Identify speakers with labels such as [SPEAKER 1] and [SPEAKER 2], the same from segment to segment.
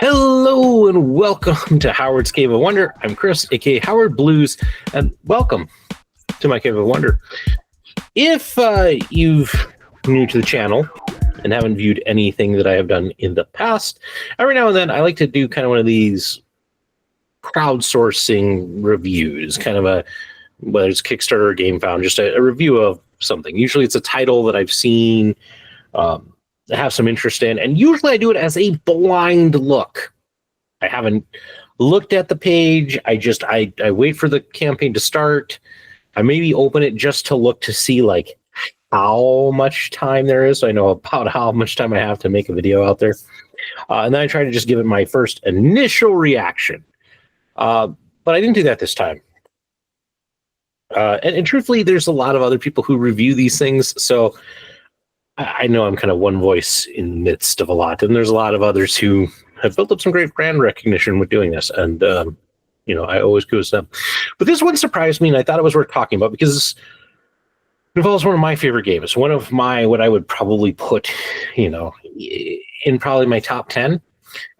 [SPEAKER 1] Hello and welcome to Howard's Cave of Wonder. I'm Chris, aka Howard Blues, and welcome to my Cave of Wonder. If you've new to the channel and haven't viewed anything that I have done in the past, every now and then I like to do kind of one of these crowdsourcing reviews, kind of a, whether it's Kickstarter or GameFound, just a review of something. Usually it's a title that I've seen, have some interest in, and usually I do it as a blind look. I haven't looked at the page. I wait for the campaign to start. I maybe open it just to look to see like how much time there is, so I know about how much time I have to make a video out there, and then I try to just give it my first initial reaction. But I didn't do that this time. And truthfully, there's a lot of other people who review these things, so I know I'm kind of one voice in the midst of a lot, and there's a lot of others who have built up some great brand recognition with doing this, and I always go with them. But this one surprised me, and I thought it was worth talking about because it involves one of my favorite games, one of my, what I would probably put, in probably my top 10.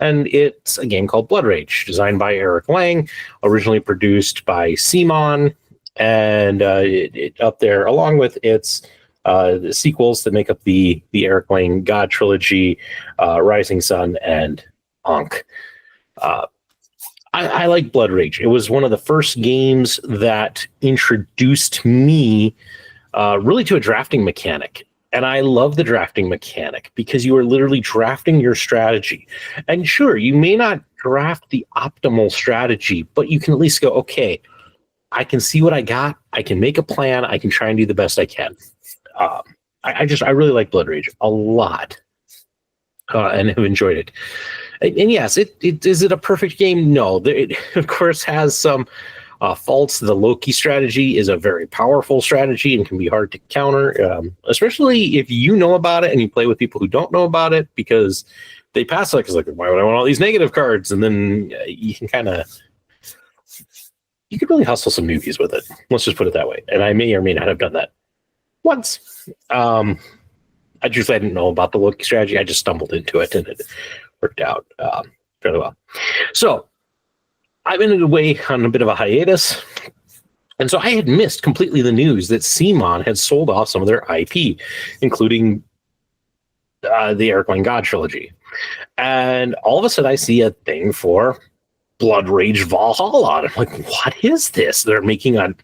[SPEAKER 1] And it's a game called Blood Rage, designed by Eric Lang, originally produced by CMON, and it up there along with its the sequels that make up the Eric Lang God trilogy, Rising Sun and Ankh. I like Blood Rage. It was one of the first games that introduced me really to a drafting mechanic. And I love the drafting mechanic because you are literally drafting your strategy. And sure, you may not draft the optimal strategy, but you can at least go, okay, I can see what I got. I can make a plan. I can try and do the best I can. I really like Blood Rage a lot, and have enjoyed it. And yes, is it a perfect game? No, it of course has some faults. The Loki strategy is a very powerful strategy and can be hard to counter, especially if you know about it and you play with people who don't know about it, because they pass like, why would I want all these negative cards? And then you can you could really hustle some newbies with it. Let's just put it that way. And I may or may not have done that once. I didn't know about the Loki strategy. I just stumbled into it and it worked out fairly well. So I've been away on a bit of a hiatus. And so I had missed completely the news that CMON had sold off some of their IP, including the Eric Lang God trilogy. And all of a sudden I see a thing for Blood Rage Valhalla. I'm like, what is this? They're making a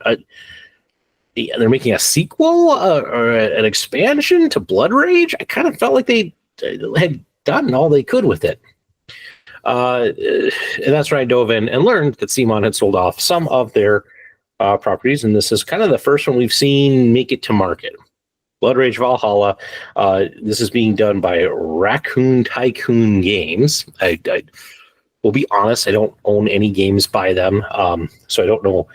[SPEAKER 1] sequel or an expansion to Blood Rage. I kind of felt like they had done all they could with it. And that's where I dove in and learned that CMON had sold off some of their properties, and this is kind of the first one we've seen make it to market. Blood Rage Valhalla. This is being done by Raccoon Tycoon Games. I will be honest, I don't own any games by them, so I don't know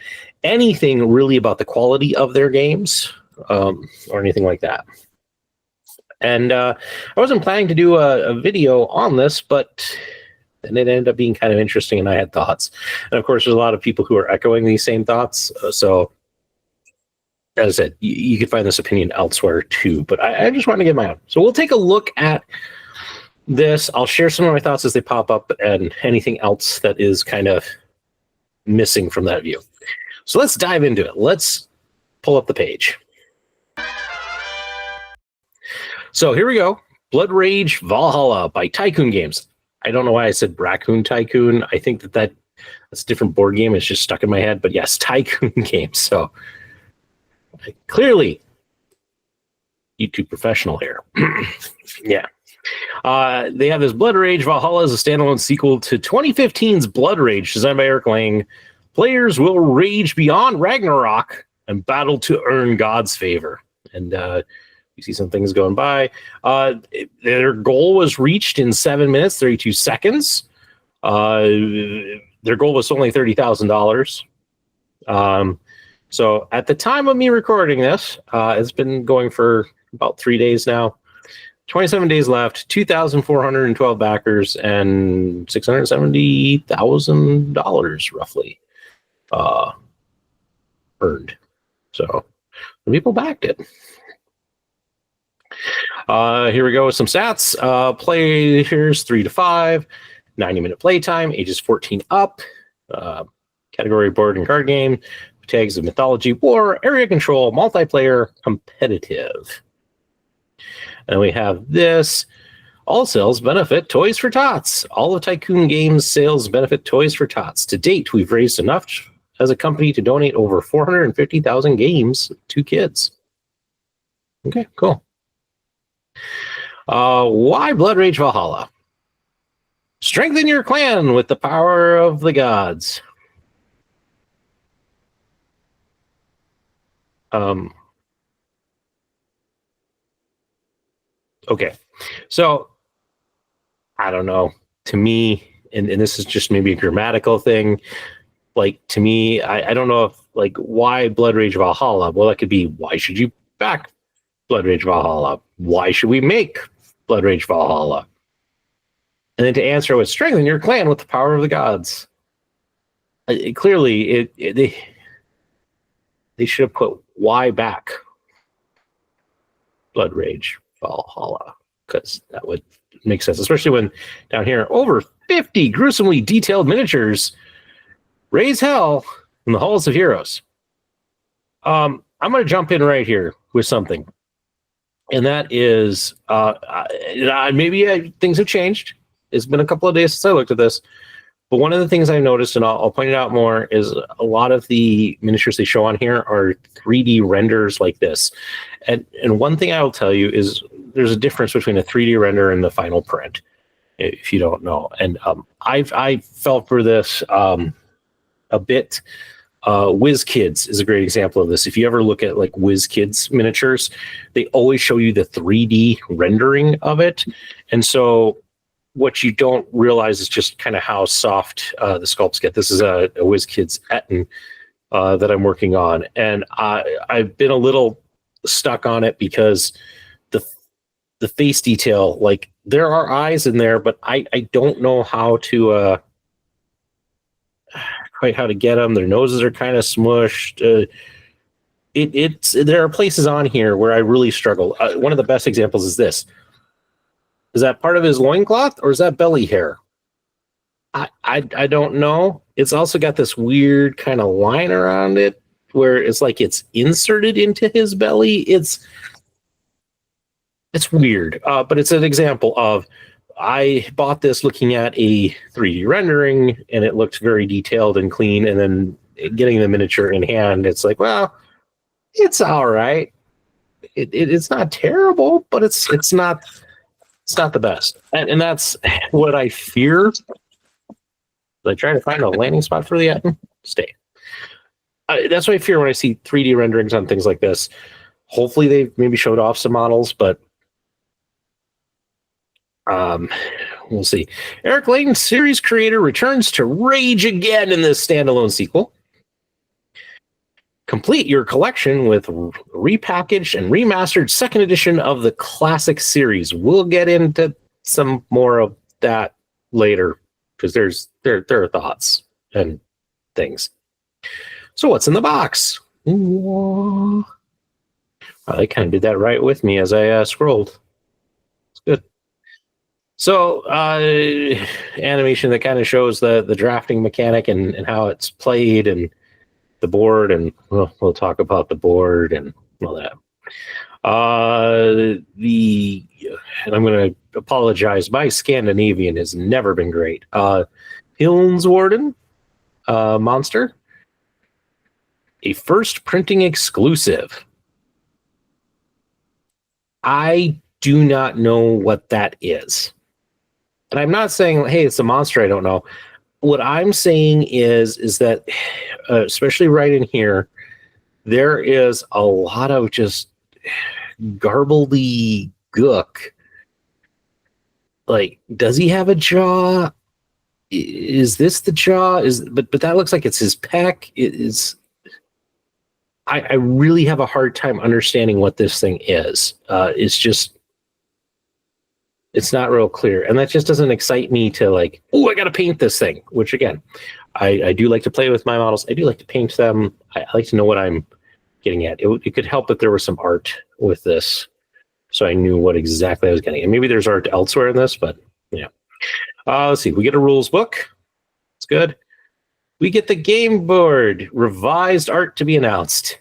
[SPEAKER 1] anything really about the quality of their games or anything like that. And I wasn't planning to do a video on this, but then it ended up being kind of interesting, and I had thoughts. And of course, there's a lot of people who are echoing these same thoughts. So as I said, you could find this opinion elsewhere too, but I just wanted to get my own. So we'll take a look at this. I'll share some of my thoughts as they pop up and anything else that is kind of missing from that view. So let's dive into it. Let's pull up the page. So here we go. Blood Rage Valhalla by Tycoon Games. I don't know why I said Raccoon Tycoon. I think that's a different board game. It's just stuck in my head. But yes, Tycoon Games. So clearly, YouTube professional here. Yeah. They have this Blood Rage Valhalla as a standalone sequel to 2015's Blood Rage, designed by Eric Lang. Players will rage beyond Ragnarok and battle to earn God's favor. And you see some things going by. Their goal was reached in 7 minutes, 32 seconds. Their goal was only $30,000. So at the time of me recording this, it's been going for about 3 days now. 27 days left, 2,412 backers, and $670,000 roughly earned. So the people backed it. Here we go with some stats. Players 3 to 5. 90-minute playtime, ages 14 up. Category board and card game. Tags of mythology, war, area control, multiplayer, competitive. And we have this. All sales benefit Toys for Tots. All of Tycoon Games sales benefit Toys for Tots. To date, we've raised enough as a company to donate over 450,000 games to kids. Okay, cool. Why Blood Rage Valhalla? Strengthen your clan with the power of the gods. Okay, so I don't know. To me, and this is just maybe a grammatical thing. Like, to me, I don't know if, like, why Blood Rage Valhalla? Well, that could be, why should you back Blood Rage Valhalla? Why should we make Blood Rage Valhalla? And then to answer with strengthen your clan with the power of the gods. Clearly, they should have put why back Blood Rage Valhalla, because that would make sense, especially when down here over 50 gruesomely detailed miniatures raise hell in the halls of heroes. I'm going to jump in right here with something, and that is maybe things have changed. It's been a couple of days since I looked at this, but one of the things I've noticed, and I'll point it out more, is a lot of the miniatures they show on here are 3D renders like this. And one thing I will tell you is there's a difference between a 3D render and the final print, if you don't know. And I felt for this a bit. WizKids is a great example of this. If you ever look at like WizKids miniatures, they always show you the 3D rendering of it. And so what you don't realize is just kind of how soft the sculpts get. This is a WizKids Etten that I'm working on. And I've been a little stuck on it because the face detail, like, there are eyes in there, but I don't know how to quite how to get them. Their noses are kind of smushed. There are places on here where I really struggle. One of the best examples is this. Is that part of his loincloth, or is that belly hair? I don't know. It's also got this weird kind of line around it where it's like it's inserted into his belly. It's weird, but it's an example of, I bought this looking at a 3D rendering, and it looked very detailed and clean, and then getting the miniature in hand, it's like, well, it's all right. It's not terrible, but it's not the best. And that's what I fear. I try to find a landing spot for the Etten. Stay. That's what I fear when I see 3D renderings on things like this. Hopefully they've maybe showed off some models, but we'll see. Eric Layton, series creator, returns to rage again in this standalone sequel. Complete your collection with repackaged and remastered second edition of the classic series. We'll get into some more of that later, because there are thoughts and things. So what's in the box? Ooh. I kind of did that right with me as I scrolled. It's good. So animation that kind of shows the drafting mechanic and how it's played, and the board, and we'll talk about the board and all that. And I'm going to apologize. My Scandinavian has never been great. Hilnswarden monster, a first printing exclusive. I do not know what that is, and I'm not saying, hey, it's a monster I don't know. What I'm saying is that, especially right in here, there is a lot of just garbledy gook. Like, does he have a jaw? Is this the jaw? But that looks like it's his pec. I really have a hard time understanding what this thing is. It's not real clear. And that just doesn't excite me to, like, oh, I got to paint this thing, which, again, I do like to play with my models. I do like to paint them. I like to know what I'm getting at. It could help if there was some art with this, so I knew what exactly I was getting. And maybe there's art elsewhere in this, but yeah. Let's see. We get a rules book. It's good. We get the game board, revised art to be announced.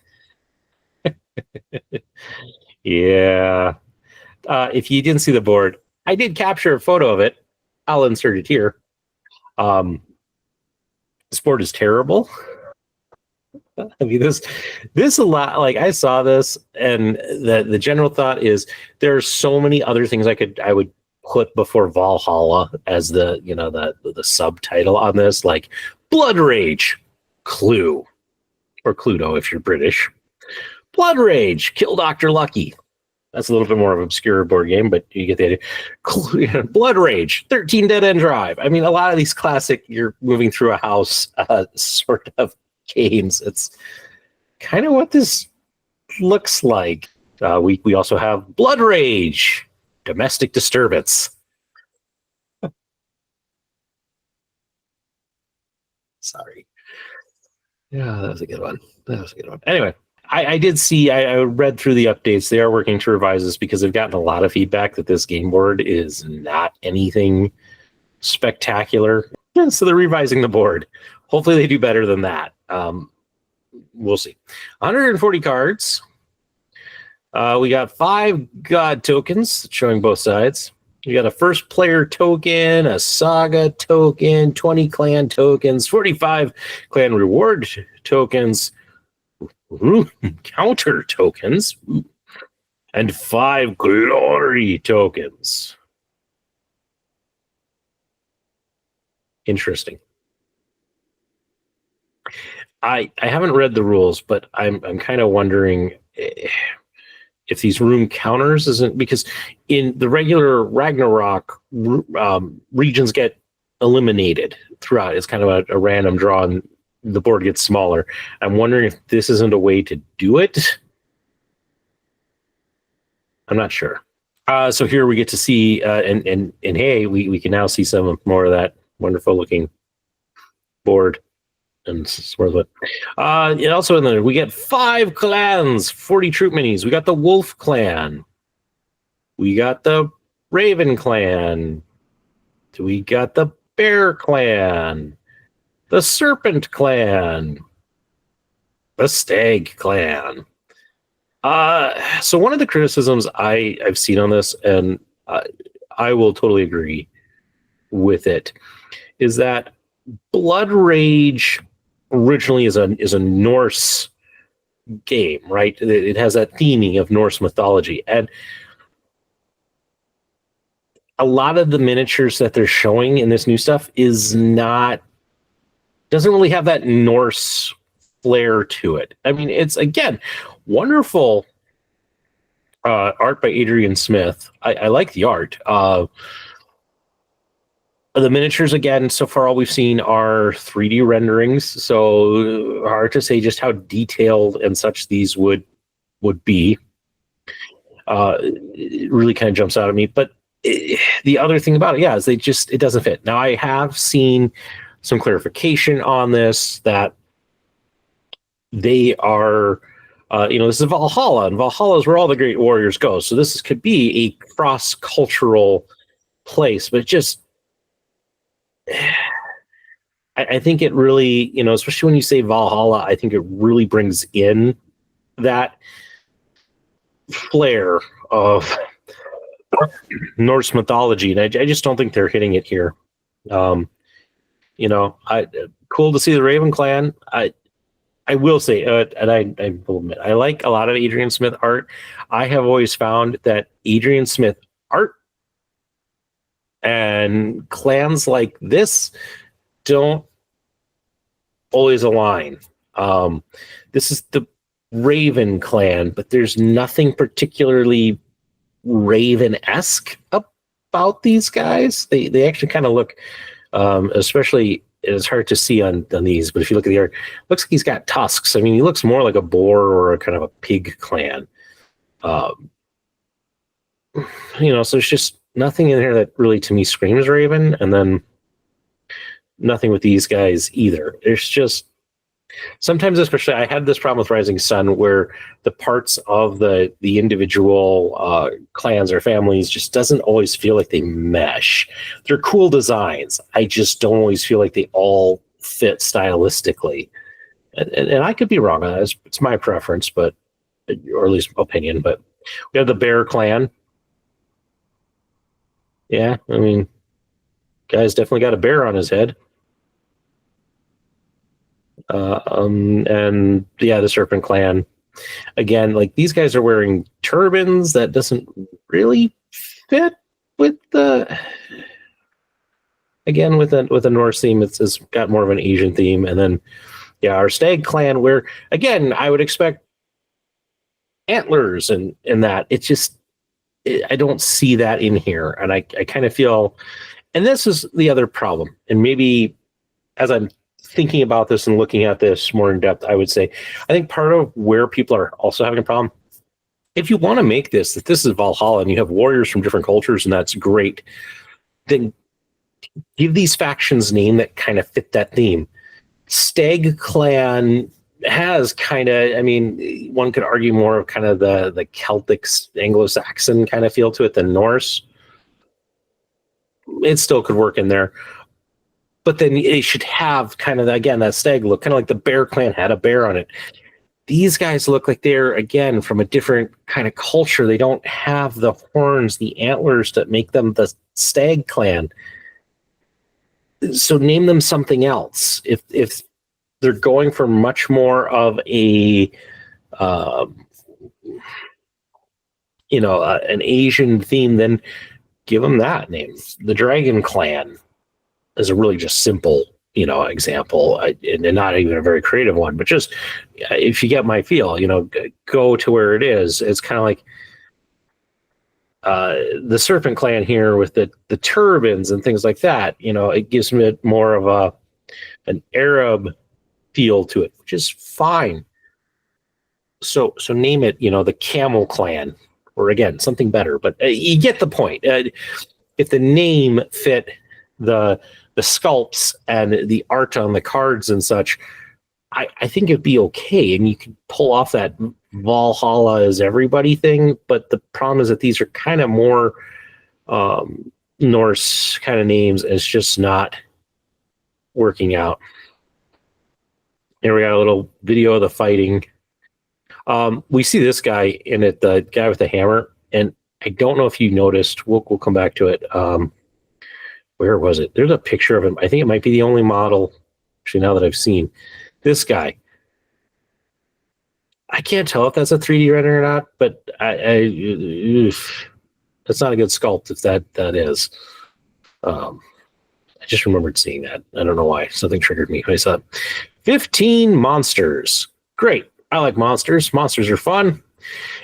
[SPEAKER 1] Yeah. If you didn't see the board, I did capture a photo of it. I'll insert it here. This board is terrible. I mean, this a lot. Like I saw this, and the general thought is there are so many other things I would put before Valhalla as the subtitle on this, like Blood Rage, Clue, or Cluedo if you're British. Blood Rage, Kill Dr. Lucky. That's a little bit more of an obscure board game, but you get the idea. Blood Rage, 13 Dead End Drive. I mean, a lot of these classic, you're moving through a house sort of games. It's kind of what this looks like. We also have Blood Rage, Domestic Disturbance. Sorry. Yeah, that was a good one. Anyway, I did see, I read through the updates. They are working to revise this because they've gotten a lot of feedback that this game board is not anything spectacular. Yeah, so they're revising the board. Hopefully they do better than that. We'll see. 140 cards. We got 5 god tokens showing both sides. You got a first player token, a saga token, 20 clan tokens, 45 clan reward tokens, counter tokens, and 5 glory tokens. Interesting. I haven't read the rules, but I'm kind of wondering if these room counters isn't, because in the regular Ragnarok, regions get eliminated throughout. It's kind of a random draw, and the board gets smaller. I'm wondering if this isn't a way to do it. I'm not sure. So here we get to see, and hey, we can now see some more of that wonderful looking board. And sort of it. And also in there, we get 5 clans, 40 troop minis. We got the Wolf Clan. We got the Raven Clan. We got the Bear Clan. The Serpent Clan. The Stag Clan. So one of the criticisms I've seen on this, and I will totally agree with it, is that Blood Rage originally is a Norse game, right? It has that theming of Norse mythology, and a lot of the miniatures that they're showing in this new stuff doesn't really have that Norse flair to it. I mean, it's again wonderful art by Adrian Smith. I like the art. The miniatures, again, so far all we've seen are 3D renderings, so hard to say just how detailed and such these would be. It really kind of jumps out at me. But the other thing about it, is it doesn't fit. Now, I have seen some clarification on this, that they are, this is Valhalla, and Valhalla is where all the great warriors go. So this could be a cross-cultural place, but just I think it really, especially when you say Valhalla, I think it really brings in that flair of Norse mythology, and I just don't think they're hitting it here. Cool to see the Raven Clan. I will say, and I will admit, I like a lot of Adrian Smith art. I have always found that Adrian Smith art and clans like this don't always align. This is the Raven Clan, but there's nothing particularly Raven-esque about these guys. They actually kind of look, especially, it's hard to see on these, but if you look at the art, looks like he's got tusks. I mean, he looks more like a boar or a kind of a pig clan. So it's just nothing in here that really, to me, screams Raven, and then nothing with these guys either. There's just Sometimes, especially, I had this problem with Rising Sun where the parts of the individual clans or families just doesn't always feel like they mesh. They're cool designs. I just don't always feel like they all fit stylistically. And I could be wrong on that. It's my preference, but or at least opinion. But we have the Bear Clan. Yeah, I mean, guy's definitely got a bear on his head. And yeah, the Serpent Clan. Again, like these guys are wearing turbans that doesn't really fit with the. Again, with a Norse theme, it's got more of an Asian theme, and then yeah, our Stag Clan, where again I would expect antlers and that. It's just I don't see that in here, and I kind of feel, and this is the other problem, and maybe as I'm thinking about this and looking at this more in depth, I would say I think part of where people are also having a problem, if you want to make this, if this is Valhalla and you have warriors from different cultures and that's great, then give these factions name that kind of fit that theme. Stag Clan has kind of, I mean, one could argue more of kind of the Celtic Anglo-Saxon kind of feel to it than Norse. It still could work in there. But then it should have kind of, again, that stag look, kind of like the Bear Clan had a bear on it. These guys look like they're, again, from a different kind of culture. They don't have the horns, the antlers that make them the Stag Clan. So name them something else. If they're going for much more of a, an Asian theme, then give them that name. The Dragon Clan is a really just simple, example, and not even a very creative one, but just if you get my feel, go to where it is. It's kind of like the Serpent Clan here with the turbans and things like that. It gives me more of an Arab feel to it, which is fine. So name it, the Camel Clan, or again something better. But you get the point. If the name fit the sculpts and the art on the cards and such, I think it'd be okay, and you could pull off that Valhalla is everybody thing. But the problem is that these are kind of more Norse kind of names. It's just not working out. Here we got a little video of the fighting. We see this guy in it, the guy with the hammer, and I don't know if you noticed. We'll come back to it. Where was it? There's a picture of him. I think it might be the only model, actually, now that I've seen this guy. I can't tell if that's a 3D render or not, but that's not a good sculpt if that is. I just remembered seeing that. I don't know why. Something triggered me when I saw it. 15 monsters. Great. I like monsters. Monsters are fun.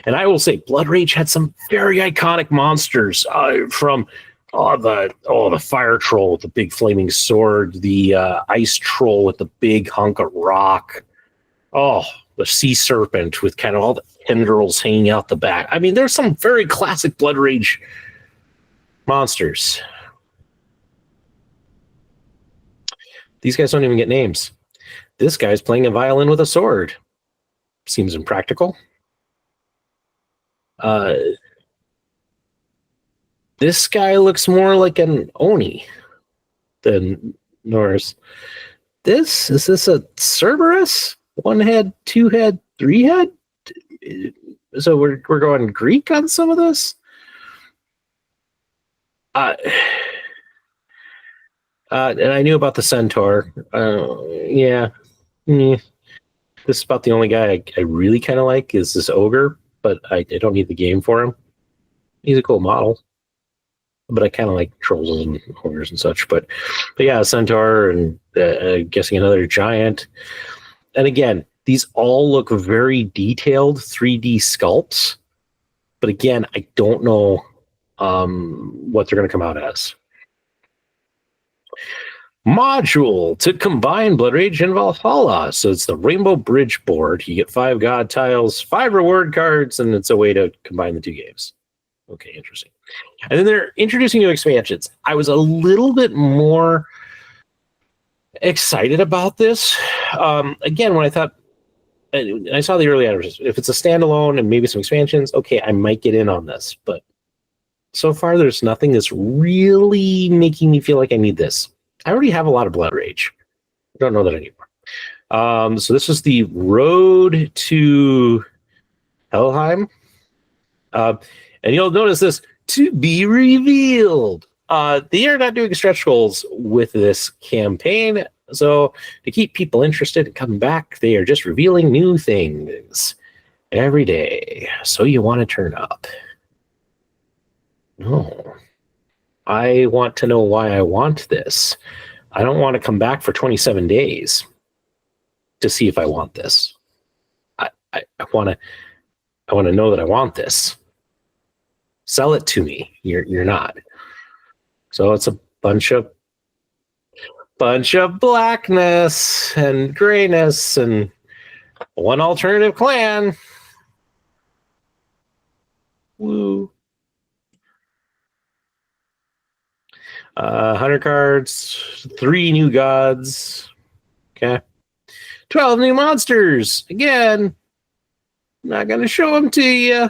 [SPEAKER 1] And I will say Blood Rage had some very iconic monsters from the fire troll with the big flaming sword, the ice troll with the big hunk of rock. Oh, the sea serpent with kind of all the tendrils hanging out the back. I mean, there's some very classic Blood Rage monsters. These guys don't even get names. This guy's playing a violin with a sword. Seems impractical. This guy looks more like an Oni than Norse. Is this a Cerberus? 1 head, 2 head, 3 head? So we're going Greek on some of this? And I knew about the centaur. Yeah. This is about the only guy I really kind of like is this ogre, but I don't need the game for him. He's a cool model. But I kind of like trolls and ogres and such. But yeah, centaur and guessing another giant. And again, these all look very detailed 3D sculpts. But again, I don't know what they're going to come out as. Module to combine Blood Rage and Valhalla. So it's the Rainbow Bridge board. You get 5 god tiles, 5 reward cards, and it's a way to combine the 2 games. Okay, interesting. And then they're introducing new expansions. I was a little bit more excited about this again, when I saw the early adverts, if it's a standalone and maybe some expansions, okay, I might get in on this. But so far, there's nothing that's really making me feel like I need this. I already have a lot of Blood Rage. I don't know that anymore. So this is the Road to Helheim. And you'll notice this, to be revealed. They are not doing stretch goals with this campaign. So to keep people interested and coming back, they are just revealing new things every day. So you want to turn up. No. I want to know why I want this. I don't want to come back for 27 days to see if I want this. I want to know that I want this. Sell it to me. You're not. So it's a bunch of blackness and grayness and one alternative clan. Woo. 100 cards, 3 new gods. Okay. 12 new monsters. Again, not going to show them to you.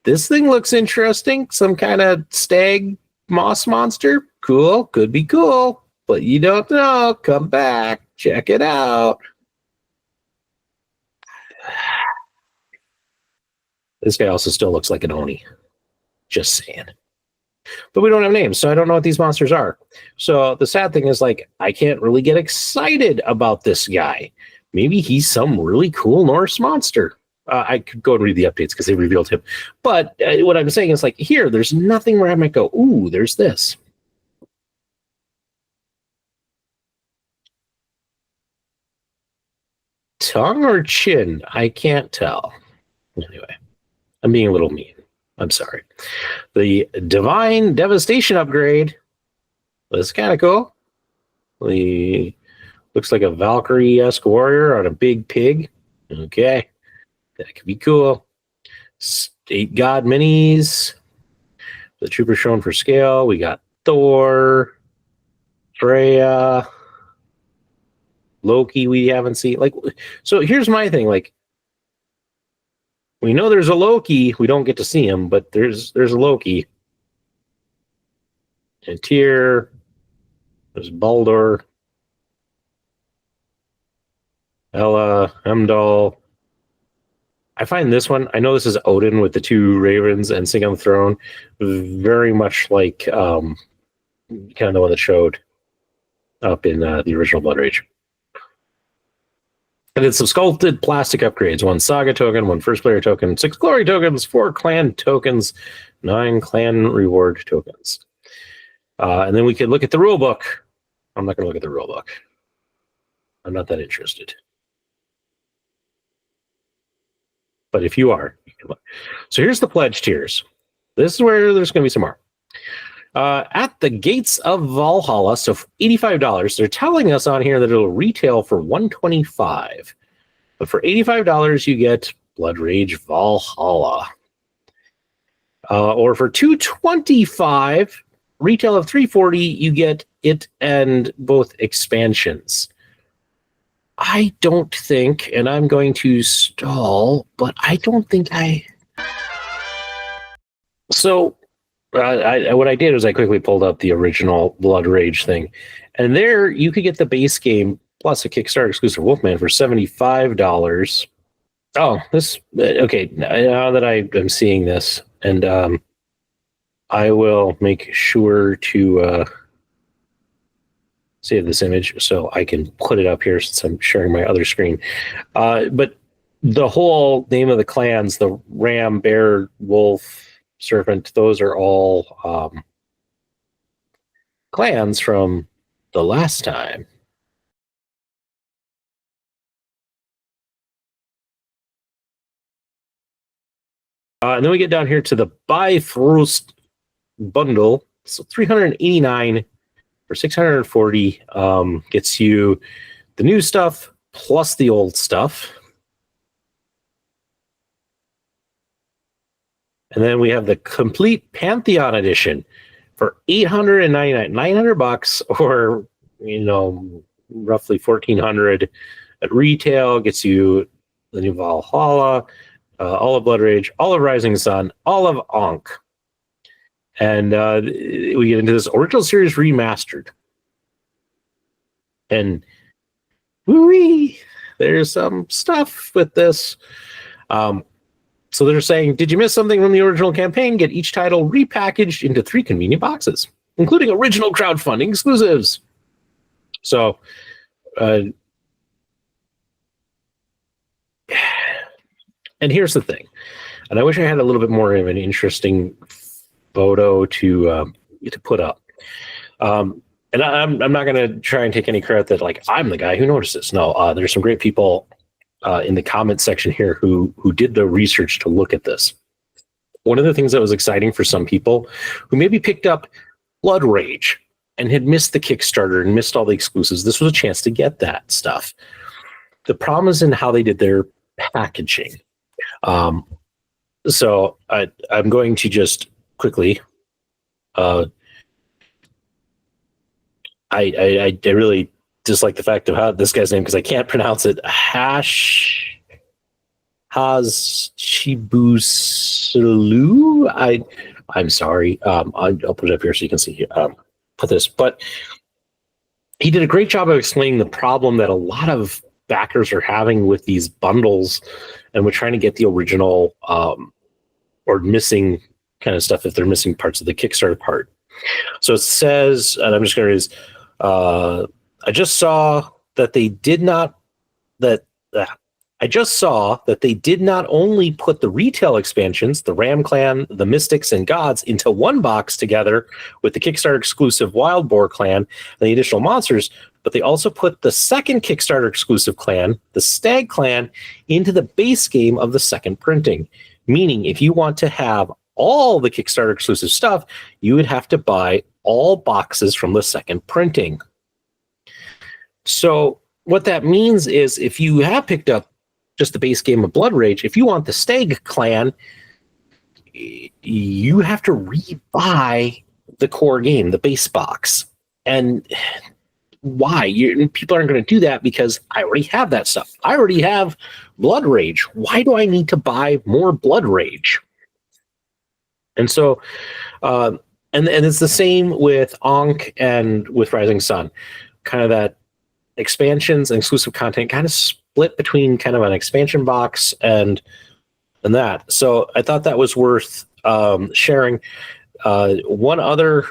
[SPEAKER 1] This thing looks interesting. Some kind of stag moss monster. Cool. Could be cool. But you don't know. Come back. Check it out. This guy also still looks like an Oni. Just saying. But we don't have names, so I don't know what these monsters are. So the sad thing is, like, I can't really get excited about this guy. Maybe he's some really cool Norse monster. I could go and read the updates because they revealed him. But what I'm saying is, like, here, there's nothing where I might go, ooh, there's this. Tongue or chin? I can't tell. Anyway, I'm being a little mean. I'm sorry. The Divine Devastation upgrade was kind of cool. The looks like a Valkyrie-esque warrior on a big pig. Okay. That could be cool. 8 god minis. The trooper shown for scale. We got Thor, Freya, Loki we haven't seen. Like, so here's my thing. Like, we know there's a Loki. We don't get to see him, but there's a Loki. And Tyr. There's Baldur. Ella, Heimdall. I find this one, I know this is Odin with the 2 ravens and sitting on the throne, very much like kind of the one that showed up in the original Blood Rage. And it's some sculpted plastic upgrades. 1 saga token, 1 first player token, 6 glory tokens, 4 clan tokens, 9 clan reward tokens. And then we could look at the rule book. I'm not going to look at the rule book. I'm not that interested. But if you are, you can look. So here's the pledge tiers. This is where there's going to be some more. At the Gates of Valhalla, so $85. They're telling us on here that it'll retail for $125. But for $85, you get Blood Rage Valhalla. Or for $225, retail of $340, you get it and both expansions. I don't think, and I'm going to stall, but I don't think So, what I did was I quickly pulled up the original Blood Rage thing, and there you could get the base game plus a Kickstarter exclusive Wolfman for $75. Oh, this okay. Now that I'm seeing this, and I will make sure to save this image so I can put it up here since I'm sharing my other screen. But the whole name of the clans, the ram, bear, wolf, serpent, those are all clans from the last time. And then we get down here to the Bifrost bundle. So $389 for $640 gets you the new stuff plus the old stuff. And then we have the complete Pantheon edition for $899, $900, or roughly 1,400 at retail. Gets you the new Valhalla, all of Blood Rage, all of Rising Sun, all of Ankh. And we get into this original series remastered. And woo-wee, there's some stuff with this. So they're saying, did you miss something from the original campaign? Get each title repackaged into 3 convenient boxes, including original crowdfunding exclusives. So, and here's the thing, and I wish I had a little bit more of an interesting photo to put up. And I'm not going to try and take any credit that like I'm the guy who noticed this. No, there's some great people in the comment section here who did the research to look at this. One of the things that was exciting for some people who maybe picked up Blood Rage and had missed the Kickstarter and missed all the exclusives, this was a chance to get that stuff. The problem is in how they did their packaging. So I'm going to just quickly. I really dislike the fact of how this guy's name because I can't pronounce it. Hashibusulu. I'm sorry. I'll put it up here so you can see put this. But he did a great job of explaining the problem that a lot of backers are having with these bundles, and we're trying to get the original or missing kind of stuff if they're missing parts of the Kickstarter part. So it says, and I'm just going to read. I just saw that they did not only put the retail expansions, the Ram Clan, the Mystics, and Gods into one box together with the Kickstarter exclusive Wild Boar Clan and the additional monsters, but they also put the second Kickstarter exclusive clan, the Stag Clan, into the base game of the second printing. Meaning, if you want to have all the Kickstarter exclusive stuff, you would have to buy all boxes from the second printing. So what that means is if you have picked up just the base game of Blood Rage, if you want the Stag Clan, you have to rebuy the core game, the base box. And why? People aren't going to do that because I already have that stuff. I already have Blood Rage. Why do I need to buy more Blood Rage? And so, and it's the same with Ankh and with Rising Sun. Kind of that expansions and exclusive content kind of split between kind of an expansion box and that. So I thought that was worth sharing. One other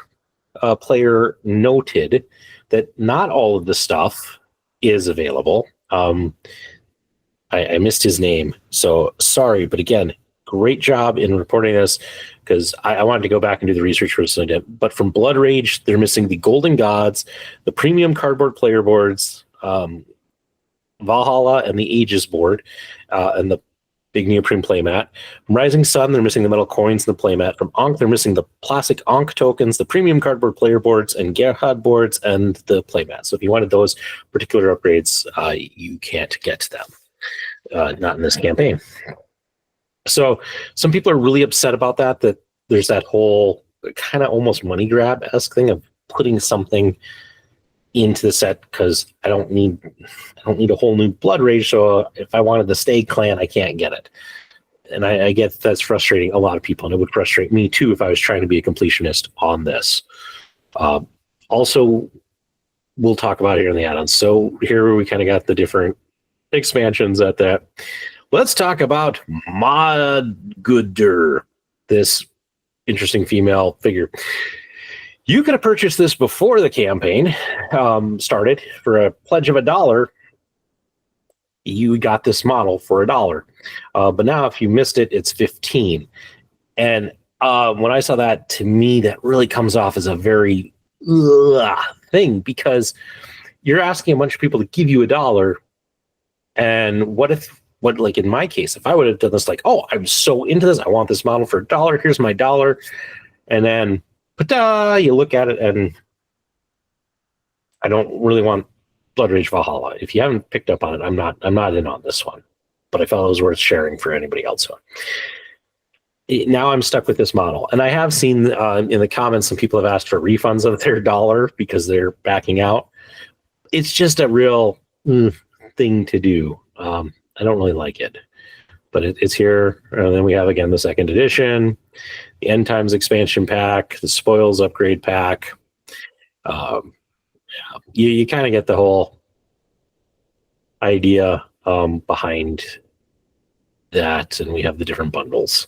[SPEAKER 1] player noted that not all of the stuff is available. I missed his name, so sorry. But again, great job in reporting this because I wanted to go back and do the research for this. But from Blood Rage, they're missing the Golden Gods, the premium cardboard player boards, Valhalla and the Aegis board, and the big neoprene playmat. From Rising Sun, they're missing the metal coins and the playmat. From Ankh, they're missing the plastic Ankh tokens, the premium cardboard player boards, and Gerhard boards, and the playmat. So if you wanted those particular upgrades, you can't get them. Not in this campaign. So some people are really upset about that there's that whole kind of almost money grab-esque thing of putting something into the set because I don't need a whole new Blood Rage. So if I wanted the Stag Clan, I can't get it. And I get that's frustrating a lot of people, and it would frustrate me too if I was trying to be a completionist on this. Also, we'll talk about it here in the add-ons. So here we kind of got the different expansions at that. Let's talk about Modgooder, this interesting female figure. You could have purchased this before the campaign started for a pledge of $1. You got this model for $1. But now if you missed it, it's $15. And when I saw that, to me, that really comes off as a very thing because you're asking a bunch of people to give you $1. And what like in my case, if I would have done this, like, oh, I'm so into this, I want this model for $1. Here's my $1. And then, you look at it and I don't really want Blood Rage Valhalla. If you haven't picked up on it, I'm not in on this one, but I felt it was worth sharing for anybody else. Now I'm stuck with this model, and I have seen in the comments some people have asked for refunds of their $1 because they're backing out. it's just a real thing to do. I don't really like it, but it's here. And then we have again the second edition, the End Times expansion pack, the Spoils upgrade pack. You kind of get the whole idea behind that, and we have the different bundles.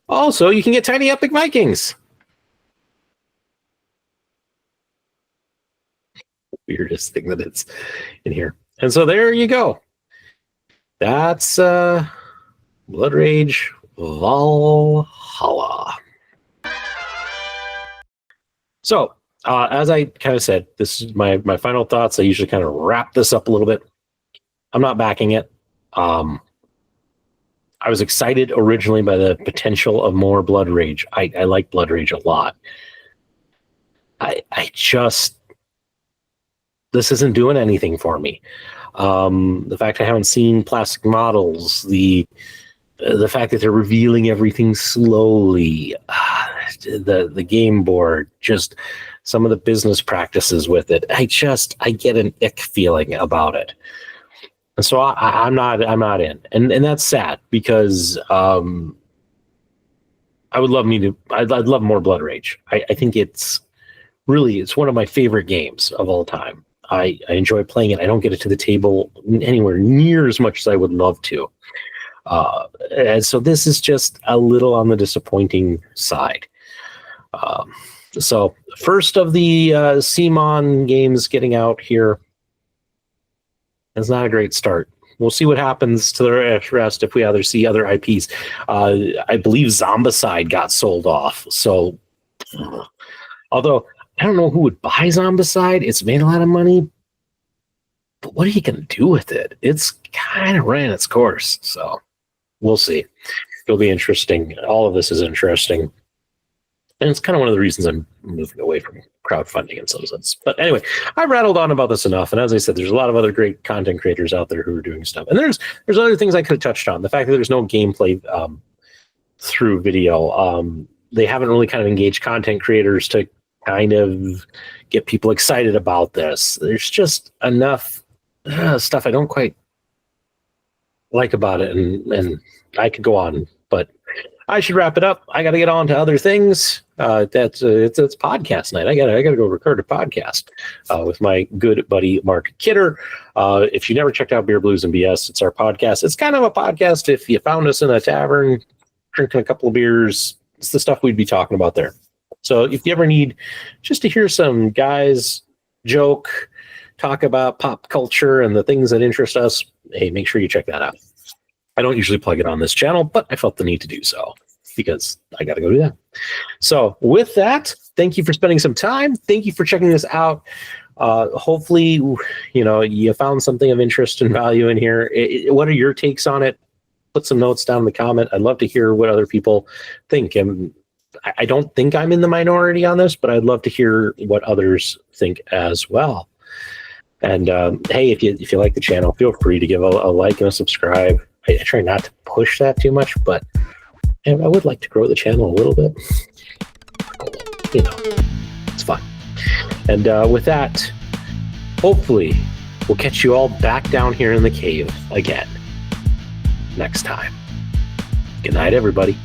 [SPEAKER 1] Also, you can get Tiny Epic Vikings. Weirdest thing that it's in here. And so there you go. That's Blood Rage Valhalla. So, as I kind of said, this is my final thoughts. I usually kind of wrap this up a little bit. I'm not backing it. I was excited originally by the potential of more Blood Rage. I like Blood Rage a lot. I just, this isn't doing anything for me. The fact I haven't seen plastic models, the fact that they're revealing everything slowly, the game board, just some of the business practices with it. I get an ick feeling about it. And so I'm not in. And that's sad because I'd love more Blood Rage. I think it's one of my favorite games of all time. I enjoy playing it. I don't get it to the table anywhere near as much as I would love to. And so this is just a little on the disappointing side. So first of the CMON games getting out here. It's not a great start. We'll see what happens to the rest if we either see other IPs. I believe Zombicide got sold off. So, although I don't know who would buy Zombicide, it's made a lot of money. But what are you going to do with it? It's kind of ran its course. So, we'll see. It'll be interesting. All of this is interesting. And it's kind of one of the reasons I'm moving away from crowdfunding in some sense. But anyway, I rattled on about this enough. And as I said, there's a lot of other great content creators out there who are doing stuff. And there's other things I could have touched on. The fact that there's no gameplay through video. They haven't really kind of engaged content creators to kind of get people excited about this. There's just enough stuff I don't quite like about it. And I could go on, but I should wrap it up. I got to get on to other things. It's podcast night. I got to go record a podcast with my good buddy Mark Kidder. If you never checked out Beer Blues and BS, it's our podcast. It's kind of a podcast. If you found us in a tavern, drinking a couple of beers, it's the stuff we'd be talking about there. So if you ever need just to hear some guys joke, talk about pop culture and the things that interest us, hey, make sure you check that out. I don't usually plug it on this channel, but I felt the need to do so because I got to go do that. So with that, thank you for spending some time. Thank you for checking this out. Hopefully, you found something of interest and value in here. What are your takes on it? Put some notes down in the comment. I'd love to hear what other people think. And I don't think I'm in the minority on this, but I'd love to hear what others think as well. And hey, if you like the channel, feel free to give a like and a subscribe. I try not to push that too much, but I would like to grow the channel a little bit. It's fun. And with that, hopefully we'll catch you all back down here in the cave again next time. Good night, everybody.